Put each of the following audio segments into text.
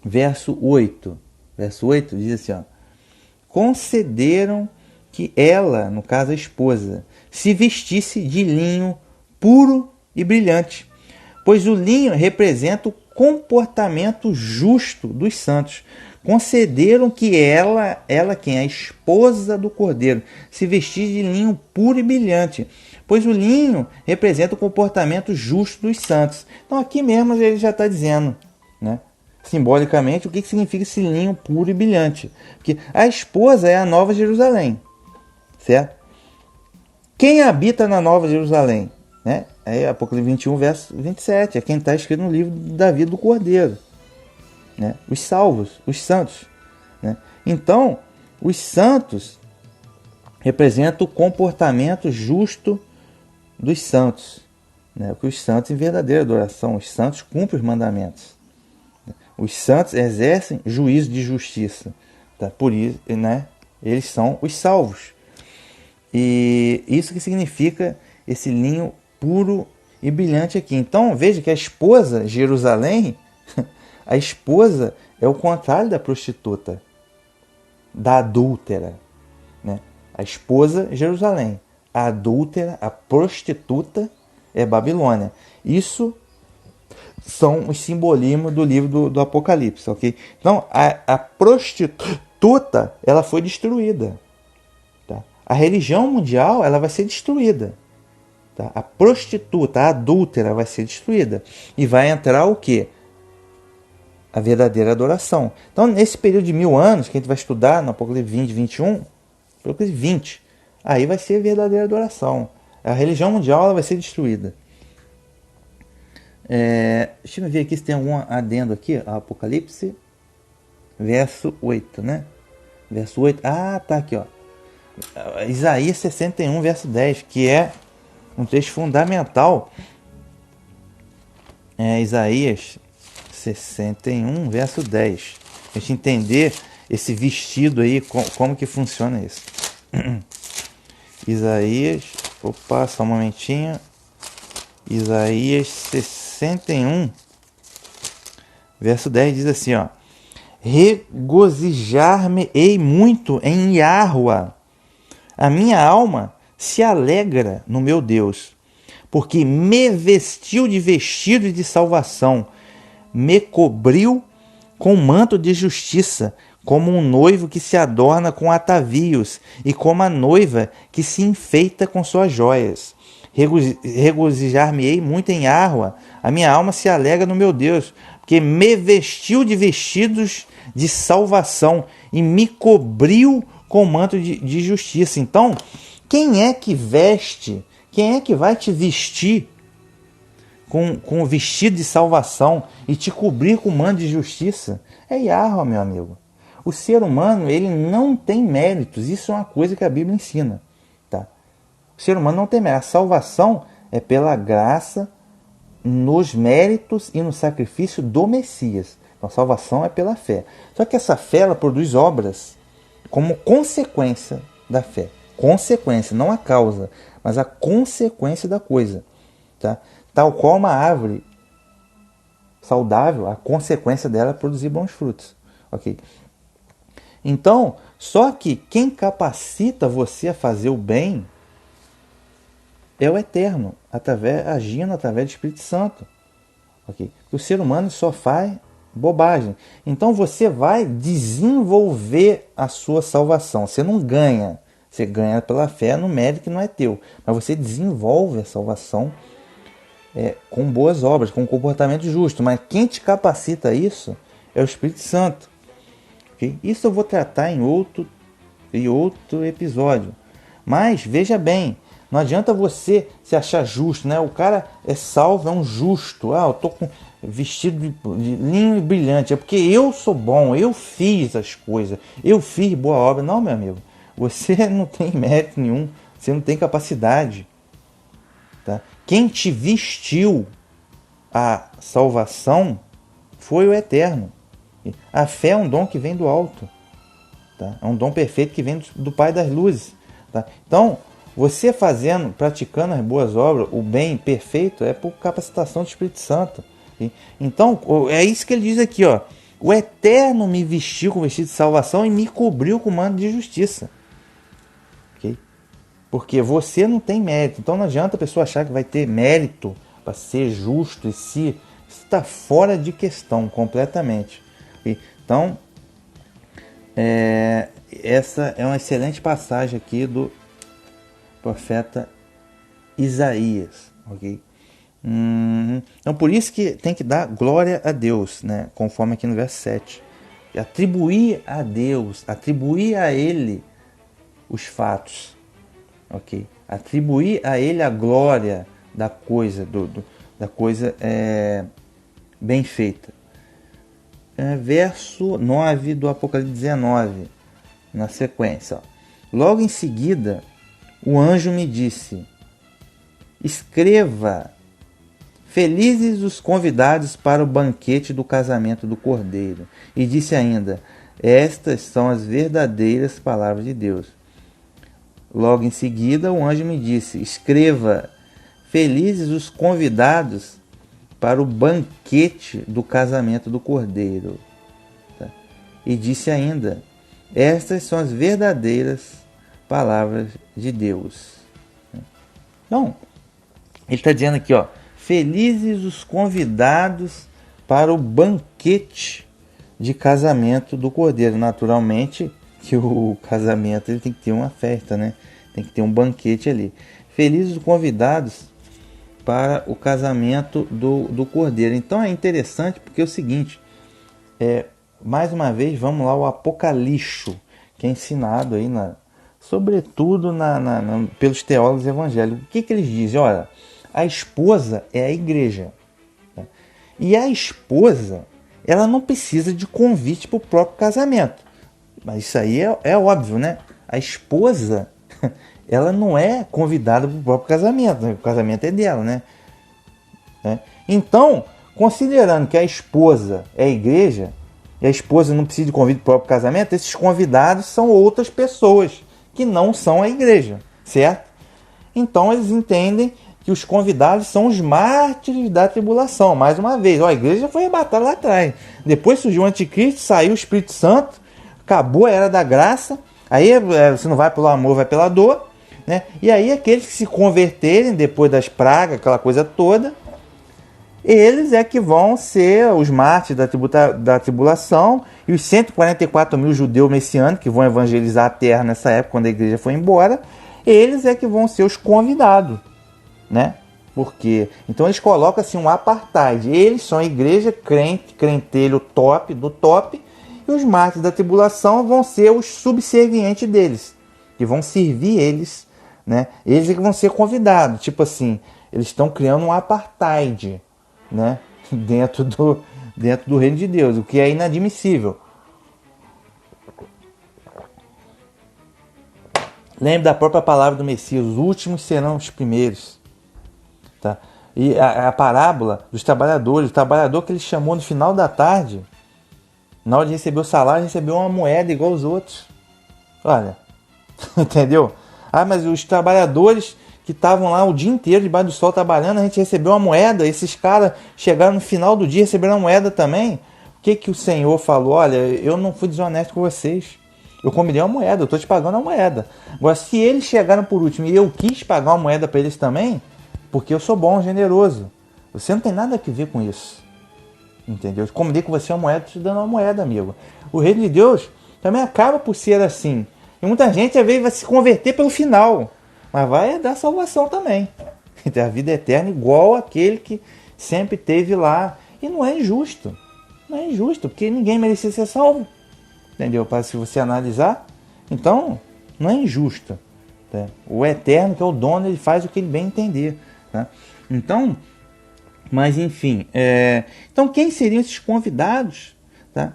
verso 8. Verso 8 diz assim, ó: concederam que ela, no caso a esposa, se vestisse de linho puro e brilhante, pois o linho representa o comportamento justo dos santos. Concederam que ela quem? A esposa do Cordeiro, se vestisse de linho puro e brilhante, pois o linho representa o comportamento justo dos santos. Então aqui mesmo ele já está dizendo, né, simbolicamente, o que significa esse linho puro e brilhante. Porque a esposa é a Nova Jerusalém, certo? Quem habita na Nova Jerusalém? Né? É Apocalipse 21, verso 27. É quem está escrito no livro da vida do Cordeiro. Né? Os salvos, os santos. Né? Então, os santos representam o comportamento justo dos santos. Né? Porque os santos em verdadeira adoração, os santos cumprem os mandamentos. Os santos exercem juízo de justiça. Tá? Por isso, né? Eles são os salvos. E isso que significa esse linho puro e brilhante aqui. Então, veja que a esposa Jerusalém, a esposa é o contrário da prostituta, da adúltera. Né? A esposa Jerusalém, a adúltera, a prostituta é Babilônia. Isso são os simbolismos do livro do Apocalipse, ok? Então, a prostituta, ela foi destruída. Tá? A religião mundial, ela vai ser destruída. Tá? A prostituta, a adúltera, vai ser destruída. E vai entrar o quê? A verdadeira adoração. Então, nesse período de 1000 anos, que a gente vai estudar no Apocalipse 20, 21, Apocalipse 20, aí vai ser a verdadeira adoração. A religião mundial, ela vai ser destruída. Deixa eu ver aqui se tem algum adendo aqui. Apocalipse, verso 8, né? Verso 8. Ah, tá aqui, ó. Isaías 61, verso 10, que é um texto fundamental. Isaías 61, verso 10. A gente entender esse vestido aí, como que funciona isso. Isaías, opa, só um momentinho. Isaías 61, verso 10 diz assim, ó: regozijar-me-ei muito em Yahua, a minha alma se alegra no meu Deus, porque me vestiu de vestido de salvação, me cobriu com manto de justiça, como um noivo que se adorna com atavios, e como a noiva que se enfeita com suas joias. Regozijar-me-ei muito em Yahua, a minha alma se alegra no meu Deus, porque me vestiu de vestidos de salvação e me cobriu com manto de justiça. Então, quem é que veste, quem é que vai te vestir com o vestido de salvação e te cobrir com manto de justiça? É Yahua, meu amigo. O ser humano, ele não tem méritos, isso é uma coisa que a Bíblia ensina. O ser humano não tem mérito. A salvação é pela graça, nos méritos e no sacrifício do Messias. Então, a salvação é pela fé. Só que essa fé, ela produz obras como consequência da fé. Consequência, não a causa, mas a consequência da coisa. Tá? Tal qual uma árvore saudável, a consequência dela é produzir bons frutos. Ok? Então, só que quem capacita você a fazer o bem é o Eterno, agindo através do Espírito Santo. Okay? O ser humano só faz bobagem. Então você vai desenvolver a sua salvação. Você não ganha. Você ganha pela fé no mérito que não é teu. Mas você desenvolve a salvação com boas obras, com um comportamento justo. Mas quem te capacita a isso é o Espírito Santo. Okay? Isso eu vou tratar em outro episódio. Mas veja bem, não adianta você se achar justo, né? O cara é salvo, é um justo. Eu tô com vestido de linho brilhante. É porque eu sou bom, eu fiz as coisas, eu fiz boa obra. Não, meu amigo. Você não tem mérito nenhum, você não tem capacidade. Tá? Quem te vestiu a salvação foi o Eterno. A fé é um dom que vem do alto. Tá? É um dom perfeito que vem do Pai das Luzes. Tá? Então, você praticando as boas obras, o bem perfeito, é por capacitação do Espírito Santo. Então, é isso que ele diz aqui, ó. O Eterno me vestiu com vestido de salvação e me cobriu com manto de justiça. Okay? Porque você não tem mérito. Então não adianta a pessoa achar que vai ter mérito para ser justo. Isso está fora de questão completamente. Okay? Então, essa é uma excelente passagem aqui do profeta Isaías. Okay? Então por isso que tem que dar glória a Deus, né? Conforme aqui no verso 7. E atribuir a Deus, atribuir a Ele os fatos. Okay? Atribuir a Ele a glória da coisa, da coisa bem feita. Verso 9 do Apocalipse 19, na sequência. Ó. Logo em seguida, o anjo me disse: escreva: felizes os convidados para o banquete do casamento do Cordeiro. E disse ainda: estas são as verdadeiras palavras de Deus. Logo em seguida, o anjo me disse: escreva: felizes os convidados para o banquete do casamento do Cordeiro. Tá? E disse ainda: estas são as verdadeiras palavras de Deus. Então, ele está dizendo aqui, ó, felizes os convidados para o banquete de casamento do Cordeiro. Naturalmente que o casamento ele tem que ter uma festa, né? Tem que ter um banquete ali. Felizes os convidados para o casamento do Cordeiro. Então é interessante porque é o seguinte, mais uma vez vamos lá ao Apocalipse, que é ensinado aí, sobretudo pelos teólogos evangélicos. O que eles dizem? Olha, a esposa é a igreja. Tá? E a esposa, ela não precisa de convite para o próprio casamento. Mas isso aí é óbvio, né? A esposa, ela não é convidada para o próprio casamento. Né? O casamento é dela, né? Então, considerando que a esposa é a igreja, e a esposa não precisa de convite para o próprio casamento, esses convidados são outras pessoas que não são a igreja, certo? Então, eles entendem que os convidados são os mártires da tribulação. Mais uma vez, a igreja foi arrebatada lá atrás. Depois surgiu o anticristo, saiu o Espírito Santo, acabou a era da graça. Aí você não vai pelo amor, vai pela dor. Né? E aí aqueles que se converterem depois das pragas, aquela coisa toda, eles é que vão ser os mártires da tribulação. E os 144 mil judeus messiânicos que vão evangelizar a terra nessa época, quando a igreja foi embora, eles é que vão ser os convidados. Né? Porque então eles colocam assim um apartheid. Eles são a igreja crente, crentelho top do top, e os mártires da tribulação vão ser os subservientes deles, que vão servir eles, né? Eles é que vão ser convidados. Tipo assim, eles estão criando um apartheid, né? dentro do reino de Deus, o que é inadmissível. Lembre da própria palavra do Messias: os últimos serão os primeiros. Tá? E a parábola dos trabalhadores, o trabalhador que ele chamou no final da tarde, na hora de receber o salário, recebeu uma moeda igual aos outros. Olha, entendeu? Mas os trabalhadores que estavam lá o dia inteiro debaixo do sol trabalhando, a gente recebeu uma moeda. Esses caras chegaram no final do dia e receberam uma moeda também. O que o Senhor falou? Olha, eu não fui desonesto com vocês. Eu combinei uma moeda, eu estou te pagando uma moeda. Agora, se eles chegaram por último e eu quis pagar uma moeda para eles também, porque eu sou bom, generoso. Você não tem nada a ver com isso. Entendeu? Eu combinei com você uma moeda, te dando uma moeda, amigo. O reino de Deus também acaba por ser assim. E muita gente, às vezes, vai se converter pelo final. Mas vai dar salvação também. Ter a vida eterna igual aquele que sempre teve lá. E não é injusto. Não é injusto, porque ninguém merecia ser salvo. Entendeu? Para se você analisar. Então, não é injusto. Tá? O eterno, que é o dono, ele faz o que ele bem entender. Tá? Então, mas enfim, então quem seriam esses convidados? Tá?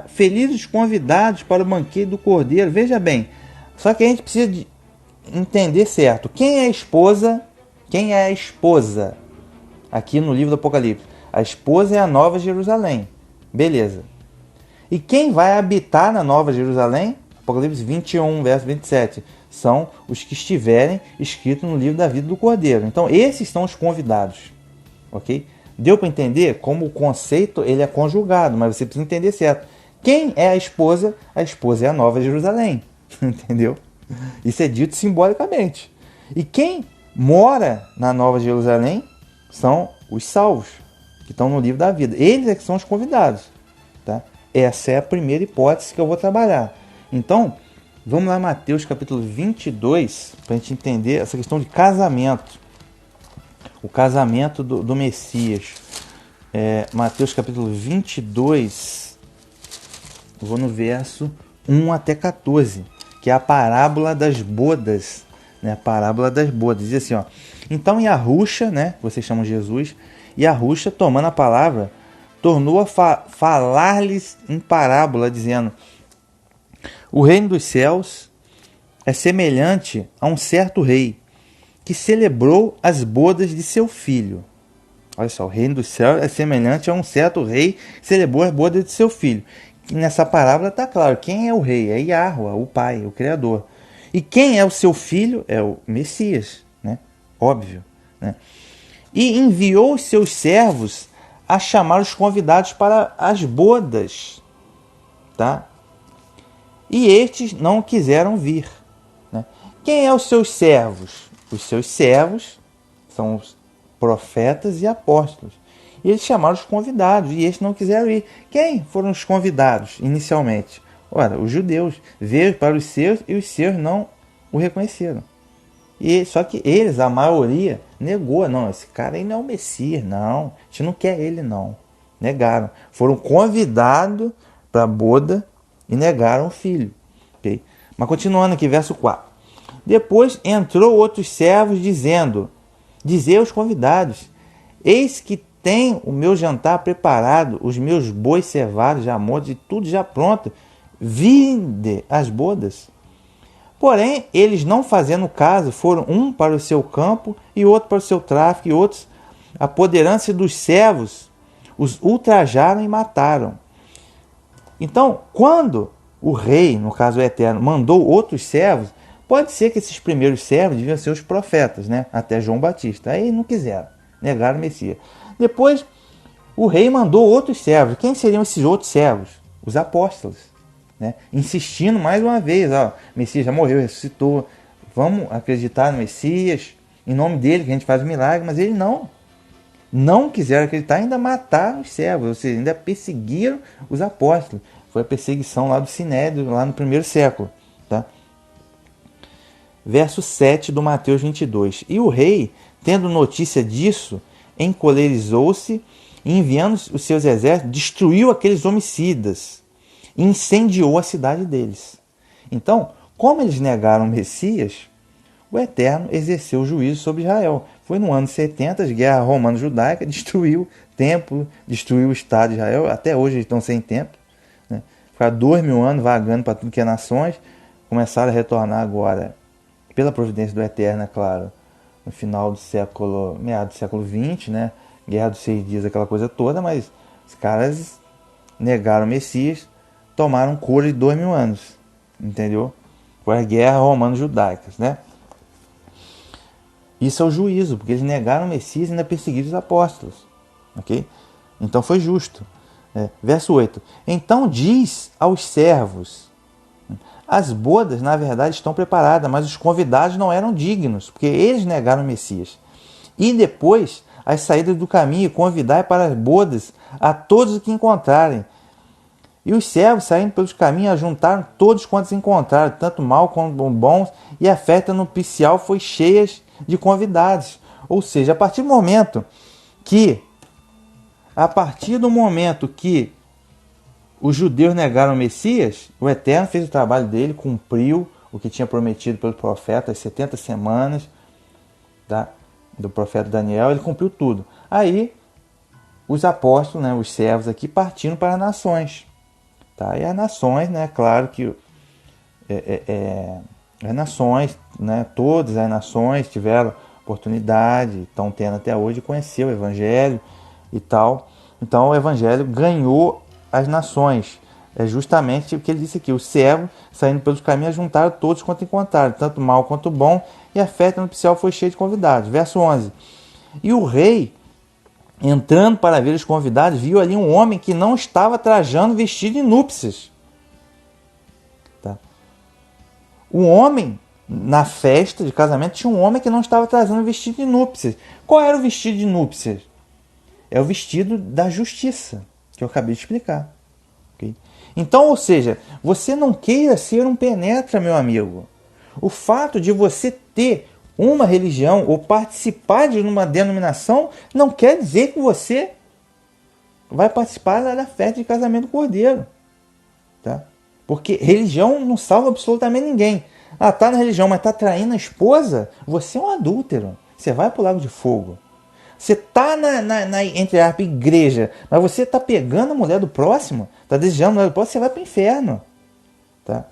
Felizes convidados para o banquete do Cordeiro. Veja bem, só que a gente precisa de entender certo. Quem é a esposa? Quem é a esposa? Aqui no livro do Apocalipse. A esposa é a Nova Jerusalém. Beleza. E quem vai habitar na Nova Jerusalém? Apocalipse 21, verso 27. São os que estiverem escritos no livro da vida do Cordeiro. Então, esses são os convidados. Ok? Deu para entender como o conceito ele é conjugado, mas você precisa entender certo. Quem é a esposa? A esposa é a Nova Jerusalém, entendeu? Isso é dito simbolicamente. E quem mora na Nova Jerusalém são os salvos, que estão no livro da vida. Eles é que são os convidados. Tá? Essa é a primeira hipótese que eu vou trabalhar. Então, vamos lá, Mateus capítulo 22, para a gente entender essa questão de casamento. O casamento do Messias. Mateus capítulo 22, eu vou no verso 1 até 14, que é a parábola das bodas. Né? A parábola das bodas. Diz assim, ó. Então Yahushua, né? Vocês chamam Jesus, Yahushua, tomando a palavra, tornou a falar-lhes em parábola, dizendo: o reino dos céus é semelhante a um certo rei que celebrou as bodas de seu filho. Olha só, o reino dos céus é semelhante a um certo rei que celebrou as bodas de seu filho. E nessa parábola está claro, quem é o rei? É Yahuwah, o pai, o criador. E quem é o seu filho? É o Messias, né? Óbvio, né? E enviou os seus servos a chamar os convidados para as bodas, tá? E estes não quiseram vir, né? Quem é os seus servos? Os seus servos são os profetas e apóstolos. E eles chamaram os convidados e estes não quiseram ir. Quem foram os convidados inicialmente? Ora, os judeus. Veio para os seus e os seus não o reconheceram. Só que eles, a maioria, negou. Não, esse cara aí não é o Messias, não. A gente não quer ele, não. Negaram. Foram convidados para a boda e negaram o filho. Okay? Mas continuando aqui, verso 4. Depois entrou outros servos dizendo: dizei aos convidados: eis que tem o meu jantar preparado, os meus bois cevados já mortos e tudo já pronto. Vinde às bodas. Porém, eles não fazendo caso, foram um para o seu campo e outro para o seu tráfico, e outros, apoderando-se dos servos, os ultrajaram e mataram. Então, quando o rei, no caso o Eterno, mandou outros servos, pode ser que esses primeiros servos deviam ser os profetas, né? Até João Batista. Aí não quiseram, negaram o Messias. Depois, o rei mandou outros servos. Quem seriam esses outros servos? Os apóstolos. Né? Insistindo mais uma vez, ó, Messias já morreu, ressuscitou, vamos acreditar no Messias, em nome dele que a gente faz o milagre, mas eles não quiseram acreditar, ainda mataram os servos, ou seja, ainda perseguiram os apóstolos. Foi a perseguição lá do Sinédrio, lá no primeiro século. Tá? Verso 7 do Mateus 22. E o rei, tendo notícia disso, encolerizou-se e, enviando os seus exércitos, destruiu aqueles homicidas e incendiou a cidade deles. Então, como eles negaram o Messias, o Eterno exerceu o juízo sobre Israel. Foi no ano 70, as guerras romano-judaica, destruiu o templo, destruiu o Estado de Israel. Até hoje eles estão sem templo. Né? Ficaram 2000 anos vagando para tudo que é nações. Começaram a retornar agora, pela providência do Eterno, é claro, no final do século, meados do século XX, né? Guerra dos 6 dias, aquela coisa toda, mas os caras negaram o Messias, tomaram cura de 2000 anos, entendeu? Foi a guerra romano-judaicas, né? Isso é o juízo, porque eles negaram o Messias e ainda perseguiram os apóstolos, ok? Então foi justo. Verso 8. Então diz aos servos: as bodas, na verdade, estão preparadas, mas os convidados não eram dignos, porque eles negaram o Messias. E depois, as saídas do caminho, convidai para as bodas a todos os que encontrarem. E os servos, saindo pelos caminhos, ajuntaram todos quantos encontraram, tanto mal como bons, e a festa nupcial foi cheia de convidados. Ou seja, a partir do momento que os judeus negaram o Messias, o Eterno fez o trabalho dele, cumpriu o que tinha prometido pelo profeta, as 70 semanas, tá? Do profeta Daniel, ele cumpriu tudo. Aí, os apóstolos, né, os servos aqui, partiram para as nações. Tá? E as nações, né, claro que as nações, né, todas as nações tiveram oportunidade, estão tendo até hoje, de conhecer o Evangelho e tal. Então o Evangelho ganhou as nações. É justamente o que ele disse aqui: os servos, saindo pelos caminhos, juntaram todos quanto encontraram, tanto mal quanto bom, e a festa nupcial foi cheia de convidados. Verso 11. E o rei entrando para ver os convidados, viu ali um homem que não estava trajando vestido de núpcias. Tá? O homem, na festa de casamento, tinha um homem que não estava trazendo vestido de núpcias. Qual era o vestido de núpcias? É o vestido da justiça, que eu acabei de explicar. Okay? Então, ou seja, você não queira ser um penetra, meu amigo. O fato de você ter uma religião ou participar de uma denominação não quer dizer que você vai participar da festa de casamento do Cordeiro. Tá? Porque religião não salva absolutamente ninguém. Ah, tá na religião, mas tá traindo a esposa? Você é um adúltero. Você vai pro lago de fogo. Você tá entre aspas, igreja, mas você tá pegando a mulher do próximo, tá desejando a mulher do próximo, você vai pro inferno. Tá?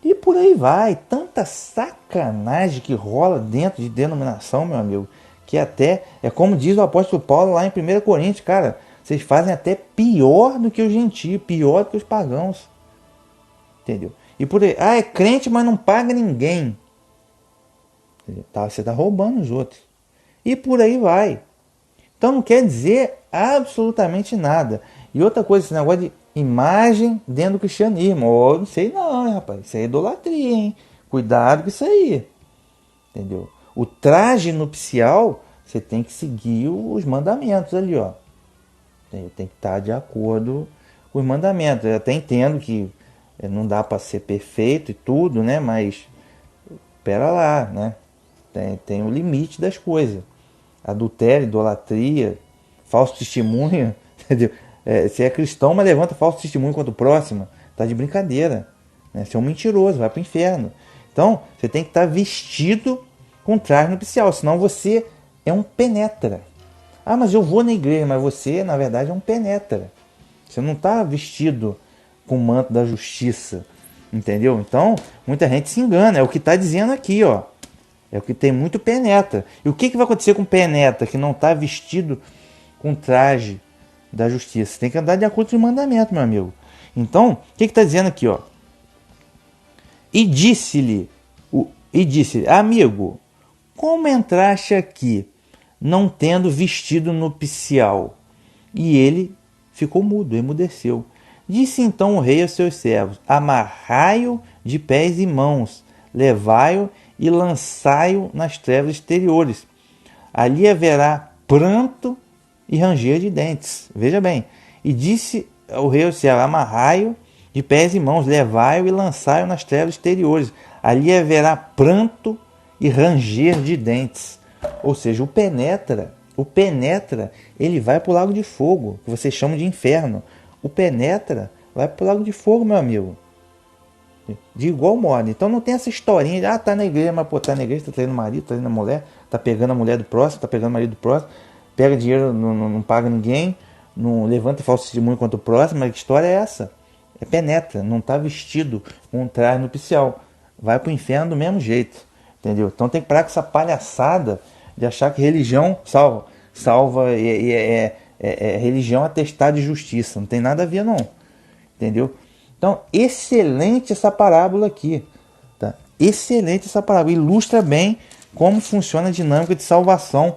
E por aí vai. Tanta sacanagem que rola dentro de denominação, meu amigo, que até, é como diz o apóstolo Paulo lá em 1 Coríntios, cara, vocês fazem até pior do que os gentios, pior do que os pagãos. Entendeu? E por aí, é crente, mas não paga ninguém. Tá, você tá roubando os outros. E por aí vai. Então não quer dizer absolutamente nada. E outra coisa, esse negócio de imagem dentro do cristianismo. Oh, não sei não, hein, rapaz. Isso é idolatria, hein? Cuidado com isso aí. Entendeu? O traje nupcial, você tem que seguir os mandamentos ali, ó. Tem que estar de acordo com os mandamentos. Eu até entendo que não dá para ser perfeito e tudo, né? Mas, pera lá, né? Tem o limite das coisas. Adultério, idolatria, falso testemunho, entendeu? Você é cristão, mas levanta falso testemunho contra o próximo, tá de brincadeira. Né? Você é um mentiroso, vai pro inferno. Então, você tem que estar vestido com traje nupcial, senão você é um penetra. Ah, mas eu vou na igreja, mas você, na verdade, é um penetra. Você não está vestido com o manto da justiça, entendeu? Então, muita gente se engana, é o que está dizendo aqui, ó. É o que tem muito penetra. E o que vai acontecer com penetra que não está vestido com traje da justiça? Você tem que andar de acordo com os mandamentos, meu amigo. Então, o que está dizendo aqui, ó? E disse-lhe, amigo, como entraste aqui, não tendo vestido nupcial? E ele ficou mudo, emudeceu. Disse então o rei aos seus servos: amarrai-o de pés e mãos, levai-o e lançai-o nas trevas exteriores. Ali haverá pranto e ranger de dentes. Veja bem. E disse o rei ao servo: amarrai-o de pés e mãos, levai-o e lançai-o nas trevas exteriores. Ali haverá pranto e ranger de dentes. Ou seja, o penetra, ele vai para o lago de fogo, que vocês chamam de inferno. O penetra vai para o lago de fogo, meu amigo. De igual modo. Então não tem essa historinha de, tá na igreja, mas tá na igreja, tá traindo o marido, tá traindo a mulher, tá pegando a mulher do próximo, tá pegando o marido do próximo, pega dinheiro, não paga ninguém, não levanta falso testemunho contra o próximo. Mas que história é essa? É penetra, não tá vestido com um traje nupcial. Vai pro inferno do mesmo jeito. Entendeu? Então tem que parar com essa palhaçada de achar que religião salva religião atestado de justiça. Não tem nada a ver, não. Entendeu? Então, excelente essa parábola aqui. Tá? Excelente essa parábola. Ilustra bem como funciona a dinâmica de salvação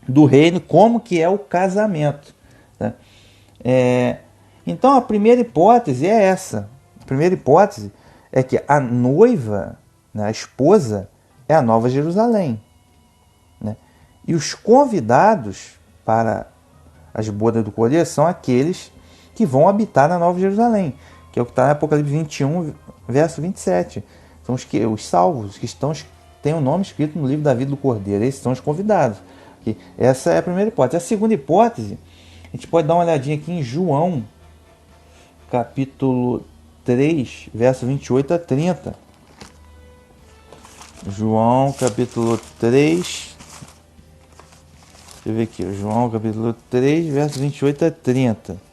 do reino, como que é o casamento. Tá? Então, a primeira hipótese é essa. A primeira hipótese é que a noiva, né, a esposa, é a Nova Jerusalém. Né? E os convidados para as bodas do Cordeiro são aqueles que vão habitar na Nova Jerusalém, que é o que está em Apocalipse 21, verso 27. São os salvos, que têm o nome escrito no livro da vida do Cordeiro. Esses são os convidados. Essa é a primeira hipótese. A segunda hipótese, a gente pode dar uma olhadinha aqui em João, capítulo 3, verso 28 a 30. João, capítulo 3. Deixa eu ver aqui. João, capítulo 3, verso 28 a 30.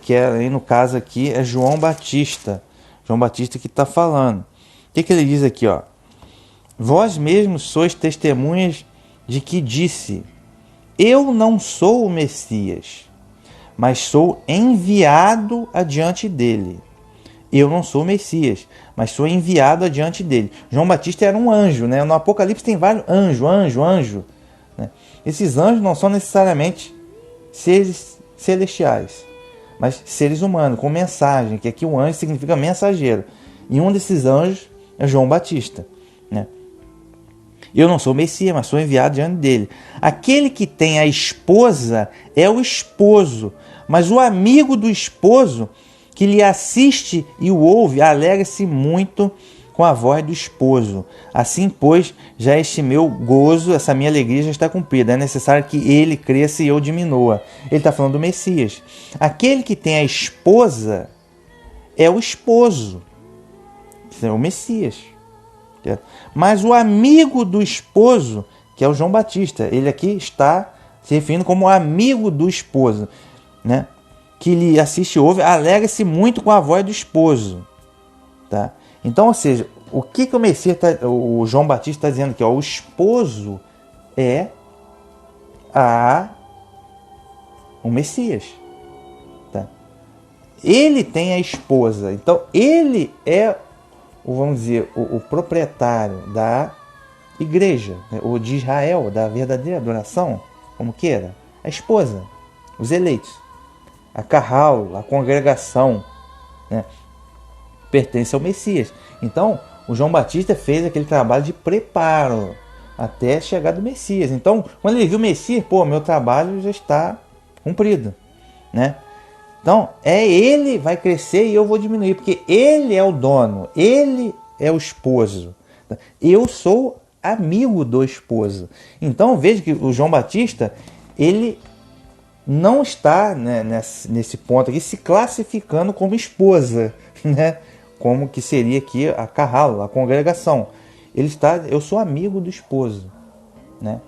Que aí no caso aqui é João Batista. João Batista que está falando. O que ele diz aqui, ó? Vós mesmos sois testemunhas de que disse: eu não sou o Messias, mas sou enviado adiante dele. Eu não sou o Messias, mas sou enviado adiante dele. João Batista era um anjo, né? No Apocalipse tem vários anjo. Né? esses anjos não são necessariamente seres celestiais, mas seres humanos, com mensagem, que aqui o anjo significa mensageiro. E um desses anjos é João Batista, né? Eu não sou o Messias, mas sou enviado diante dele. Aquele que tem a esposa é o esposo, mas o amigo do esposo que lhe assiste e o ouve alegra-se muito com a voz do esposo. Assim, pois, já este meu gozo, essa minha alegria já está cumprida. É necessário que ele cresça e eu diminua. Ele está falando do Messias. Aquele que tem a esposa é o esposo, é o Messias. Mas o amigo do esposo, que é o João Batista, ele aqui está se referindo como amigo do esposo, né? Que lhe assiste e ouve, alegra-se muito com a voz do esposo. Tá? Então, ou seja, o que o Messias o João Batista está dizendo aqui? Ó, o esposo é o Messias. Tá? Ele tem a esposa, então ele é, vamos dizer, o proprietário da igreja, né? Ou de Israel, da verdadeira adoração, como queira, a esposa, os eleitos, a carral, a congregação, né? Pertence ao Messias. Então, o João Batista fez aquele trabalho de preparo até chegar do Messias. Então, quando ele viu o Messias, meu trabalho já está cumprido, né? Então, ele vai crescer e eu vou diminuir, porque ele é o dono, ele é o esposo. Eu sou amigo do esposo. Então, veja que o João Batista, ele não está, né, nesse ponto aqui se classificando como esposa, né? Como que seria aqui a carral, a congregação. Ele está, eu sou amigo do esposo, né?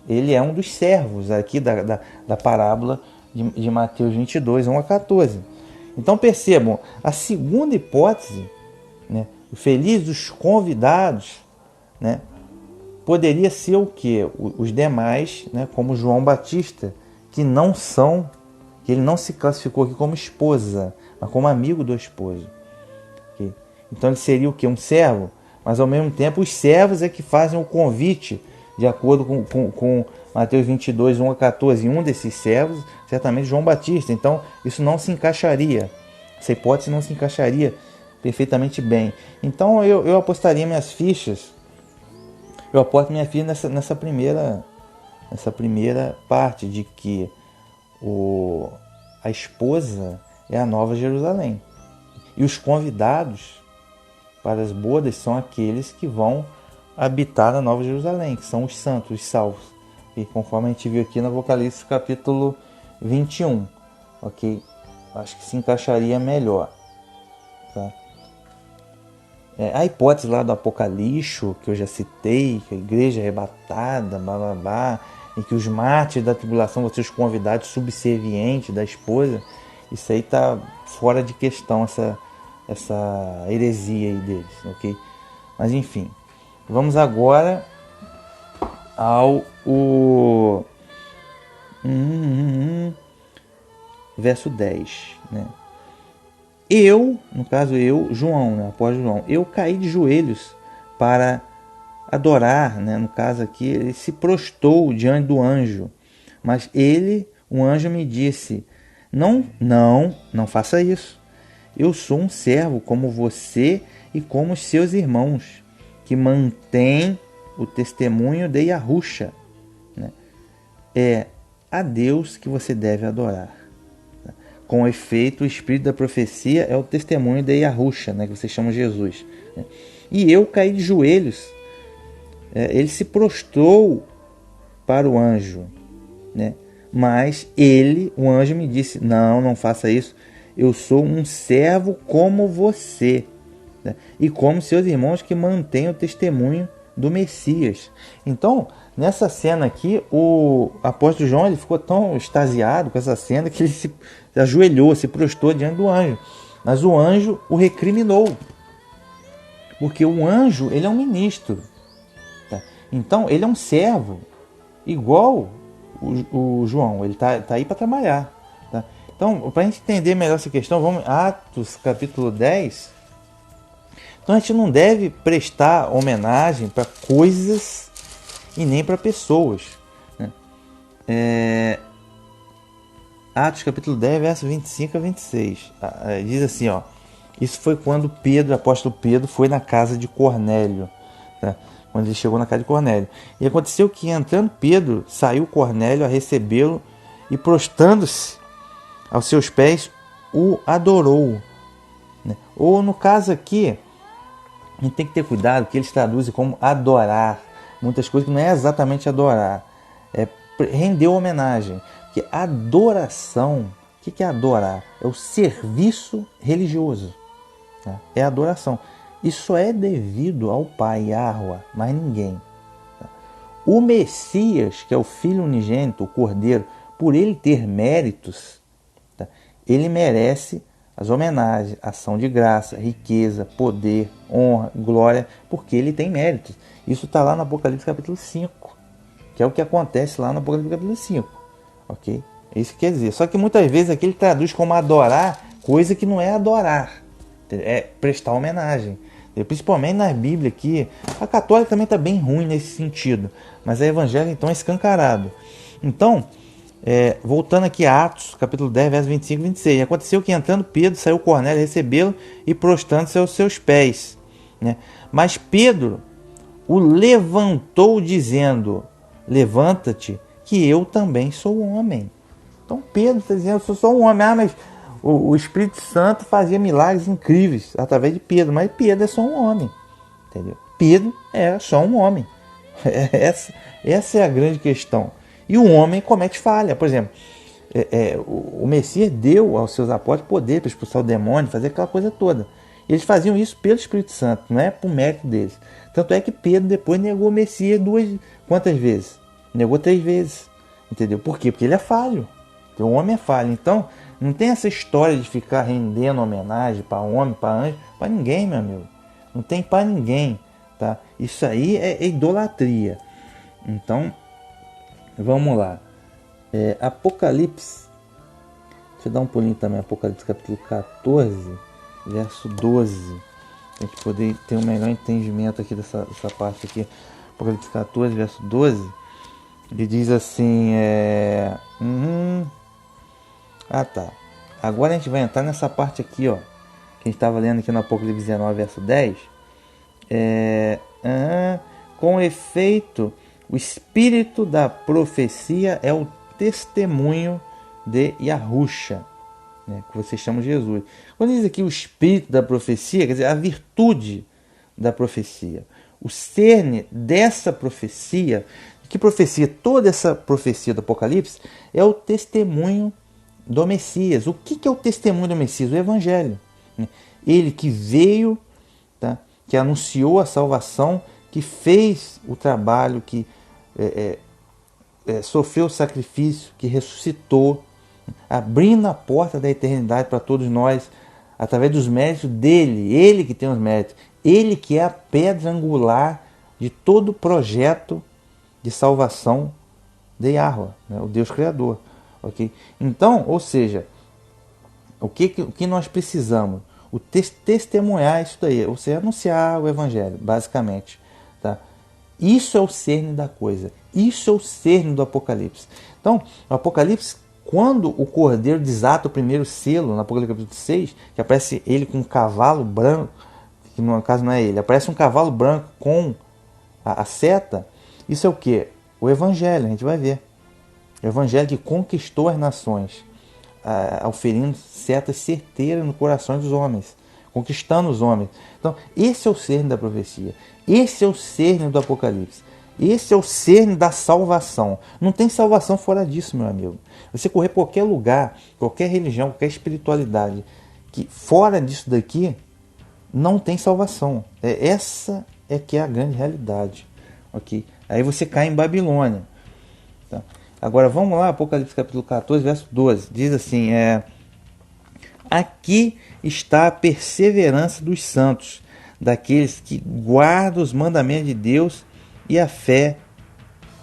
Ele é um dos servos aqui da parábola de Mateus 22, 1 a 14. Então percebam, a segunda hipótese, né, o feliz dos convidados, né, poderia ser o quê? Os demais, né, como João Batista, que ele não se classificou aqui como esposa, mas como amigo do esposo. Okay? Então ele seria o quê? Um servo, mas ao mesmo tempo os servos é que fazem o convite, de acordo com Mateus 22, 1 a 14. E um desses servos, certamente João Batista. Então isso não se encaixaria, essa hipótese não se encaixaria perfeitamente bem. Então eu apostaria minhas fichas, eu aposto minha ficha nessa primeira parte, de que a esposa é a Nova Jerusalém. E os convidados para as bodas são aqueles que vão habitar na Nova Jerusalém, que são os santos, os salvos. E conforme a gente viu aqui no Apocalipse capítulo 21. Ok? Acho que se encaixaria melhor. Tá? A hipótese lá do Apocalipse, que eu já citei, que a igreja é arrebatada, e que os mártires da tribulação vão ser os convidados subservientes da esposa, isso aí está fora de questão, essa heresia aí deles, ok? Mas enfim, vamos agora ao verso 10, né? No caso João, né, após João, eu caí de joelhos para adorar, né? No caso aqui, ele se prostrou diante do anjo, mas o anjo me disse, não faça isso. Eu sou um servo como você e como os seus irmãos, que mantém o testemunho de Yahusha, né? É a Deus que você deve adorar. Com efeito, o espírito da profecia é o testemunho de Yahusha, né, que vocês chamam Jesus. E eu caí de joelhos. Ele se prostrou para o anjo, né? Mas o anjo me disse, não faça isso. Eu sou um servo como você, né? E como seus irmãos que mantêm o testemunho do Messias. Então, nessa cena aqui, o apóstolo João, ele ficou tão extasiado com essa cena que ele se ajoelhou, se prostrou diante do anjo. Mas o anjo o recriminou, porque o anjo, ele é um ministro, tá? Então ele é um servo, igual o João, ele tá aí para trabalhar, tá? Então, para a gente entender melhor essa questão, vamos Atos capítulo 10. Então a gente não deve prestar homenagem para coisas e nem para pessoas, né? Atos capítulo 10, versos 25 a 26. Diz assim, ó. Isso foi quando Pedro, o apóstolo Pedro, foi na casa de Cornélio. Tá? Quando ele chegou na casa de Cornélio. E aconteceu que, entrando Pedro, saiu Cornélio a recebê-lo e, prostrando-se aos seus pés, o adorou. Né? Ou, no caso aqui, a gente tem que ter cuidado, que eles traduzem como adorar. Muitas coisas que não é exatamente adorar. É render homenagem. Porque adoração, o que é adorar? É o serviço religioso. Né? É adoração. Isso é devido ao Pai, Yahweh, mas ninguém. O Messias, que é o Filho unigênito, o Cordeiro, por ele ter méritos, ele merece as homenagens, ação de graça, riqueza, poder, honra, glória, porque ele tem méritos. Isso está lá no Apocalipse capítulo 5, que é o que acontece lá no Apocalipse capítulo 5. Ok? É isso que quer dizer. Só que muitas vezes aqui ele traduz como adorar, coisa que não é adorar. É prestar homenagem. Principalmente na Bíblia aqui. A católica também está bem ruim nesse sentido. Mas a evangélica então é escancarado. Então, voltando aqui a Atos, capítulo 10, versos 25 e 26. Aconteceu que entrando Pedro, saiu Cornélio a recebê-lo e prostrando-se aos seus pés. Né? Mas Pedro o levantou dizendo: levanta-te, que eu também sou homem. Então Pedro está dizendo: eu sou só um homem. Mas o Espírito Santo fazia milagres incríveis através de Pedro, mas Pedro é só um homem, entendeu? Pedro é só um homem. Essa é a grande questão. E o homem comete falha. Por exemplo, o Messias deu aos seus apóstolos poder para expulsar o demônio, fazer aquela coisa toda. Eles faziam isso pelo Espírito Santo, não é por mérito deles. Tanto é que Pedro depois negou o Messias quantas vezes? Negou 3 vezes. Entendeu? Por quê? Porque ele é falho. O homem é falho. Então, não tem essa história de ficar rendendo homenagem para homem, para anjo, para ninguém, meu amigo. Não tem para ninguém. Tá? Isso aí é idolatria. Então, vamos lá. Apocalipse. Deixa eu dar um pulinho também. Apocalipse capítulo 14, verso 12. Para a gente poder ter um melhor entendimento aqui dessa parte aqui. Apocalipse 14, verso 12. Ele diz assim, tá. Agora a gente vai entrar nessa parte aqui, ó. Que a gente estava lendo aqui no Apocalipse 19, verso 10. Com efeito, o espírito da profecia é o testemunho de Yahusha, né, que vocês chamam de Jesus. Quando diz aqui o espírito da profecia, quer dizer, a virtude da profecia. O cerne dessa profecia. Que profecia? Toda essa profecia do Apocalipse é o testemunho do Messias. O que é o testemunho do Messias? O Evangelho. Ele que veio, tá? Que anunciou a salvação, que fez o trabalho, que sofreu o sacrifício, que ressuscitou, abrindo a porta da eternidade para todos nós, através dos méritos dele. Ele que tem os méritos. Ele que é a pedra angular de todo o projeto de salvação de Yahweh, né, o Deus Criador. Okay? Então, ou seja, o que nós precisamos? Testemunhar isso daí, ou seja, anunciar o Evangelho, basicamente. Tá? Isso é o cerne da coisa. Isso é o cerne do Apocalipse. Então, o Apocalipse, quando o Cordeiro desata o primeiro selo, no Apocalipse capítulo 6, que aparece ele com um cavalo branco, que no caso não é ele, aparece um cavalo branco com a seta. Isso é o que? O Evangelho, a gente vai ver. O Evangelho que conquistou as nações, auferindo setas certeiras no coração dos homens, conquistando os homens. Então, esse é o cerne da profecia. Esse é o cerne do Apocalipse. Esse é o cerne da salvação. Não tem salvação fora disso, meu amigo. Você correr por qualquer lugar, qualquer religião, qualquer espiritualidade, que fora disso daqui, não tem salvação. Essa é que é a grande realidade. Okay? Aí você cai em Babilônia. Tá? Agora vamos lá, Apocalipse capítulo 14, verso 12. Diz assim, aqui está a perseverança dos santos, daqueles que guardam os mandamentos de Deus e a fé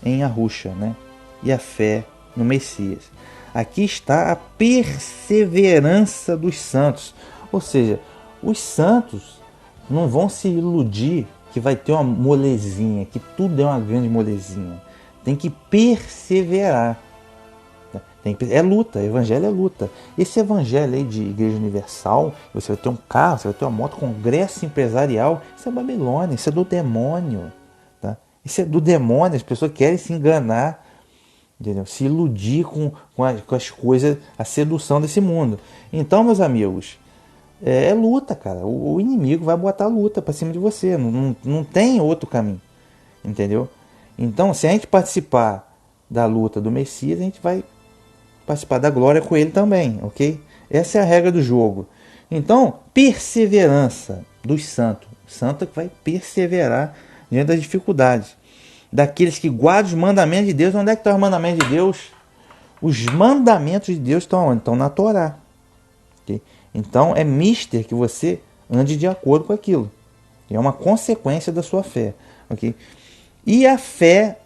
em Yahusha, né? E a fé no Messias. Aqui está a perseverança dos santos. Ou seja, os santos não vão se iludir que vai ter uma molezinha, que tudo é uma grande molezinha. Tem que perseverar. É luta, evangelho é luta. Esse evangelho aí de Igreja Universal, você vai ter um carro, você vai ter uma moto, congresso empresarial, isso é Babilônia, isso é do demônio. Tá? Isso é do demônio, as pessoas querem se enganar, entendeu? Se iludir com as coisas, a sedução desse mundo. Então, meus amigos, é luta, cara. O inimigo vai botar luta para cima de você, não tem outro caminho, entendeu? Então, se a gente participar da luta do Messias, a gente vai participar da glória com ele também, ok? Essa é a regra do jogo. Então, perseverança dos santos. O santo é que vai perseverar diante das dificuldades. Daqueles que guardam os mandamentos de Deus. Onde é que estão os mandamentos de Deus? Os mandamentos de Deus estão onde? Estão na Torá. Okay? Então, é mister que você ande de acordo com aquilo. É uma consequência da sua fé. Okay? E a fé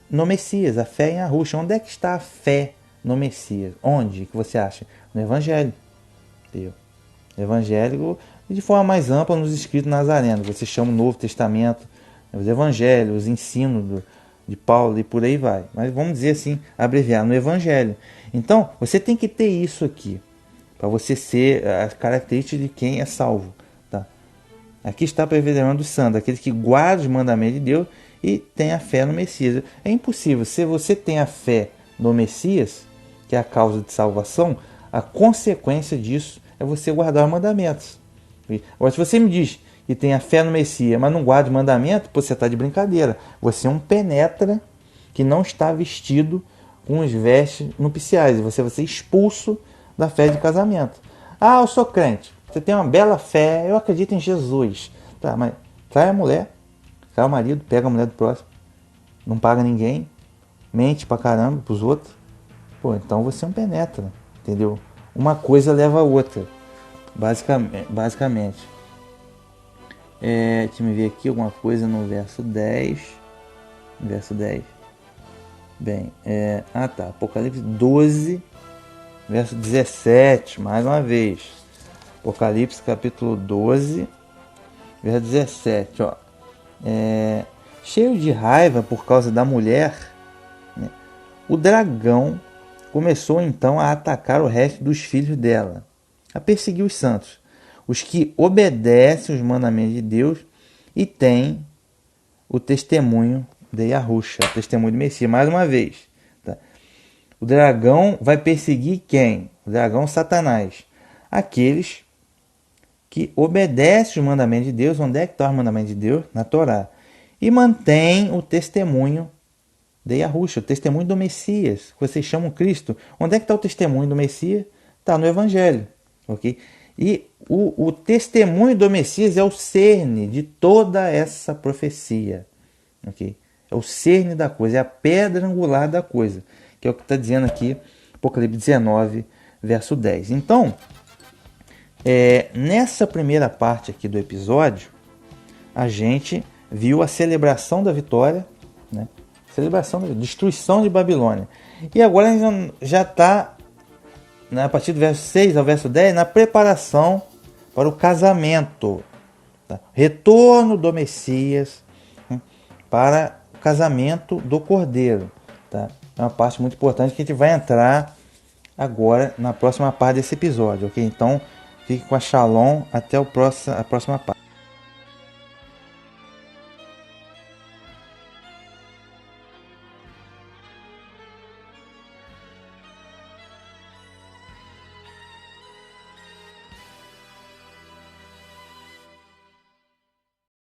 no Messias, a fé em Yahushua. Onde é que está a fé no Messias? Onde que você acha? No Evangelho. Entendeu? Evangelho, de forma mais ampla, nos escritos nazarenos. Você chama o Novo Testamento, os Evangelhos, os ensinos de Paulo e por aí vai. Mas vamos dizer assim, abreviar, no Evangelho. Então, você tem que ter isso aqui, para você ser as características de quem é salvo. Tá? Aqui está perseverando dos santos, aqueles que guardam os mandamentos de Deus e têm a fé no Messias. É impossível, se você tem a fé no Messias, que é a causa de salvação, a consequência disso é você guardar os mandamentos. Agora, se você me diz que tem a fé no Messias, mas não guarda os mandamentos, você está de brincadeira. Você é um penetra que não está vestido com os vestes nupciais. Você vai ser expulso da fé de casamento. Ah, eu sou crente. Você tem uma bela fé, eu acredito em Jesus. Tá, mas trai a mulher, trai o marido, pega a mulher do próximo, não paga ninguém, mente pra caramba pros outros. Pô, então você é um penetra, entendeu? Uma coisa leva a outra, basicamente. Deixa eu ver aqui alguma coisa no verso 10. Verso 10. Bem, Apocalipse 12, verso 17, mais uma vez. Apocalipse capítulo 12, verso 17, ó. Cheio de raiva por causa da mulher, né, o dragão começou então a atacar o resto dos filhos dela, a perseguir os santos, os que obedecem os mandamentos de Deus e têm o testemunho de Yahushua, o testemunho do Messias. Mais uma vez, tá? O dragão vai perseguir quem? O dragão Satanás. Aqueles que obedecem os mandamentos de Deus. Onde é que estão os mandamentos de Deus? Na Torá. E mantém o testemunho de Yahushua, o testemunho do Messias, que vocês chamam Cristo. Onde é que está o testemunho do Messias? Está no Evangelho. Okay? E o testemunho do Messias é o cerne de toda essa profecia. Okay? É o cerne da coisa, é a pedra angular da coisa, que é o que está dizendo aqui, Apocalipse 19, verso 10. Então, nessa primeira parte aqui do episódio, a gente viu a celebração da vitória, né? Celebração da destruição de Babilônia. E agora a gente já está, né, a partir do verso 6 ao verso 10, na preparação para o casamento. Tá? Retorno do Messias, né, para o casamento do Cordeiro. Tá? É uma parte muito importante que a gente vai entrar agora na próxima parte desse episódio. Okay? Então, fique com a Shalom até a próxima parte.